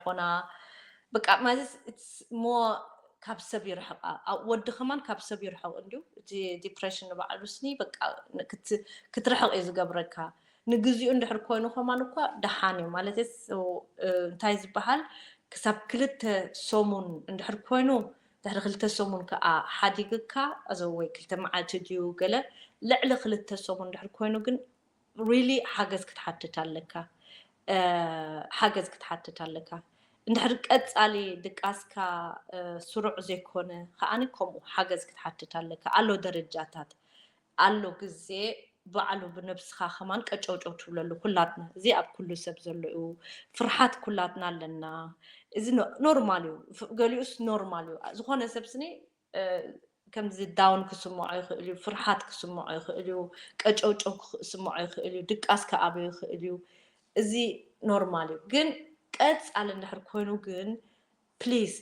يخونا بقى ما it's more ካብ ሰብ ይርሕቕ ወዲ ኸማን ካብ ሰብ ይርሕቕ እንዲሁ እቲ ዲፕሬሽን ንባዕሉ ስኒ በቃ ክትርሕቕ እዩ ዝገብረካ ንግዚኡ እንድሕር ኮይኑ ኸማን እኳ ደሓን እዩ ማለት እንታይ ዝበሃል ክሳብ 2 ሰሙን እንድሕር ኮይኑ ድሕሪ 2 ሰሙን ከዓ ሓዲግካ እዚ ወይ 2 መዓልቲ ድዩ ገለ ልዕሊ 2 ሰሙን እንድሕር ኮይኑ ግን really ሓገዝ ክትሓትት ኣለካ ሓገዝ ክትሓትት ኣለካ እንድሕር ቀጻሊ ድቃስካ ስሩዕ ዘይኮነ ከዓኒ ከምኡ ሓገዝ ክትሓትት ኣለካ ኣሎ ደረጃታት ኣሎ ግዜ ባዕሉ ብነብስኻ ኸማን ቀጨውጨው ትብለሉ ኩላትና እዚ ኣብ ኩሉ ሰብ ዘሎ እዩ ፍርሓት ኩላትና ኣለና እዚ ኖርማል እዩ ገሊኡስ ኖርማል እዩ ዝኾነ ሰብ ስኒ ከምዚ ዳውን ክስምዖ ይኽእል እዩ ፍርሓት ክስምዖ ይኽእል እዩ ቀጨውጨው ክስምዖ ይኽእል እዩ ድቃስ ከኣበዮ ይኽእል እዩ እዚ ኖርማል እዩ ግን ቀጻሊ እንድሕር ኮይኑ ግን ፕሊዝ